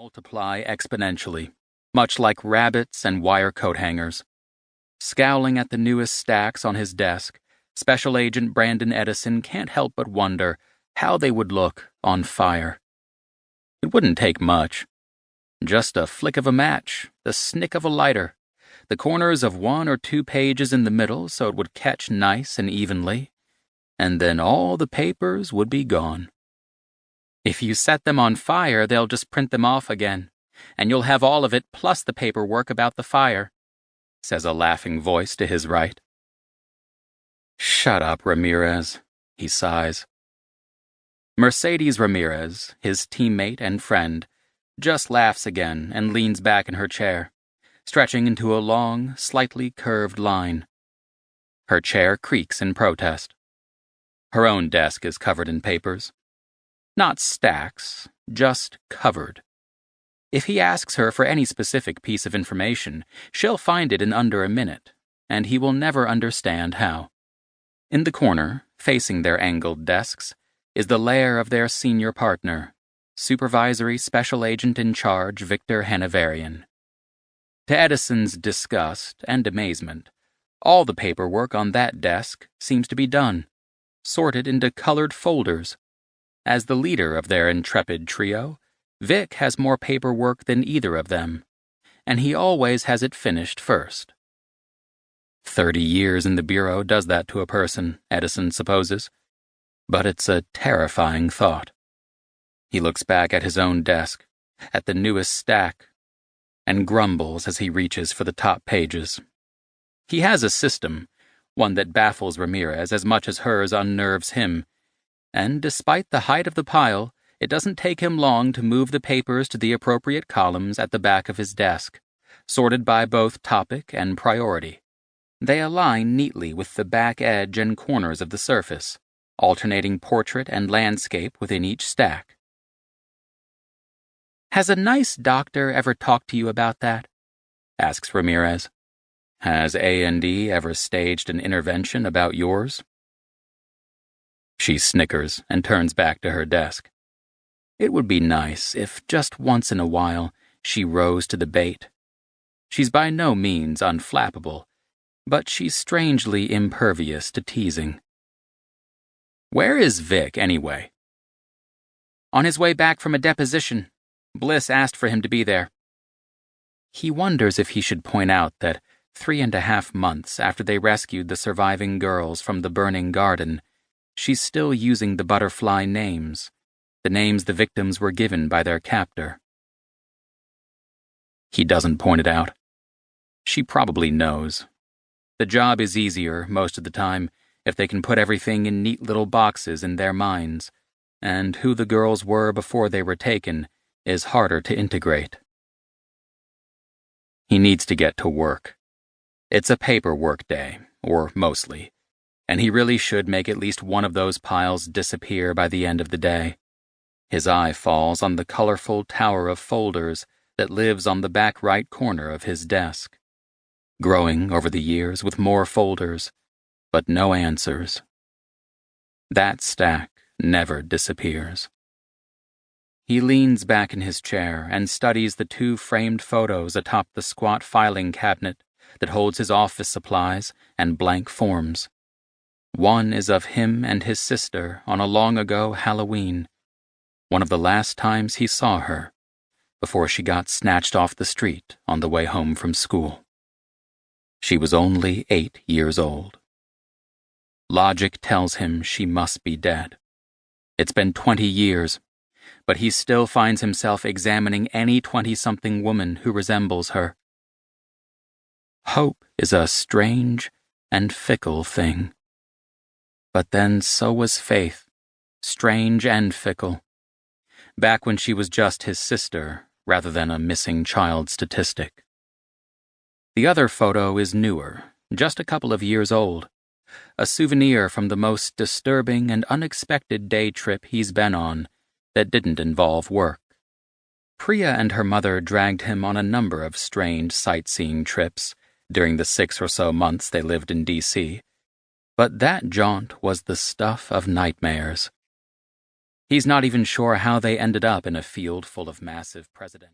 multiply exponentially, much like rabbits and wire coat hangers. Scowling at the newest stacks on his desk, Special Agent Brandon Eddison can't help but wonder how they would look on fire. It wouldn't take much. Just a flick of a match, the snick of a lighter, the corners of 1 or 2 pages in the middle so it would catch nice and evenly, and then all the papers would be gone. If you set them on fire, they'll just print them off again, and you'll have all of it plus the paperwork about the fire, says a laughing voice to his right. Shut up, Ramirez, he sighs. Mercedes Ramirez, his teammate and friend, just laughs again and leans back in her chair, stretching into a long, slightly curved line. Her chair creaks in protest. Her own desk is covered in papers. Not stacks, just covered. If he asks her for any specific piece of information, she'll find it in under a minute, and he will never understand how. In the corner, facing their angled desks, is the lair of their senior partner, Supervisory Special Agent in Charge Victor Hanoverian. To Edison's disgust and amazement, all the paperwork on that desk seems to be done, sorted into colored folders. As the leader of their intrepid trio, Vic has more paperwork than either of them, and he always has it finished first. 30 years in the Bureau does that to a person, Edison supposes, but it's a terrifying thought. He looks back at his own desk, at the newest stack, and grumbles as he reaches for the top pages. He has a system, one that baffles Ramirez as much as hers unnerves him, and despite the height of the pile, it doesn't take him long to move the papers to the appropriate columns at the back of his desk, sorted by both topic and priority. They align neatly with the back edge and corners of the surface, alternating portrait and landscape within each stack. Has a nice doctor ever talked to you about that? Asks Ramirez. Has A&E ever staged an intervention about yours? She snickers and turns back to her desk. It would be nice if, just once in a while, she rose to the bait. She's by no means unflappable, but she's strangely impervious to teasing. Where is Vic, anyway? On his way back from a deposition. Bliss asked for him to be there. He wonders if he should point out that 3.5 months after they rescued the surviving girls from the burning garden, she's still using the butterfly names, the names the victims were given by their captor. He doesn't point it out. She probably knows. The job is easier, most of the time, if they can put everything in neat little boxes in their minds, and who the girls were before they were taken is harder to integrate. He needs to get to work. It's a paperwork day, or mostly, and he really should make at least one of those piles disappear by the end of the day. His eye falls on the colorful tower of folders that lives on the back right corner of his desk, growing over the years with more folders, but no answers. That stack never disappears. He leans back in his chair and studies the 2 framed photos atop the squat filing cabinet that holds his office supplies and blank forms. One is of him and his sister on a long-ago Halloween, one of the last times he saw her, before she got snatched off the street on the way home from school. She was only 8 years old. Logic tells him she must be dead. It's been 20 years, but he still finds himself examining any 20-something woman who resembles her. Hope is a strange and fickle thing. But then so was faith, strange and fickle. Back when she was just his sister, rather than a missing child statistic. The other photo is newer, just a couple of years old. A souvenir from the most disturbing and unexpected day trip he's been on that didn't involve work. Priya and her mother dragged him on a number of strange sightseeing trips during the 6 or so months they lived in D.C., but that jaunt was the stuff of nightmares. He's not even sure how they ended up in a field full of massive presidential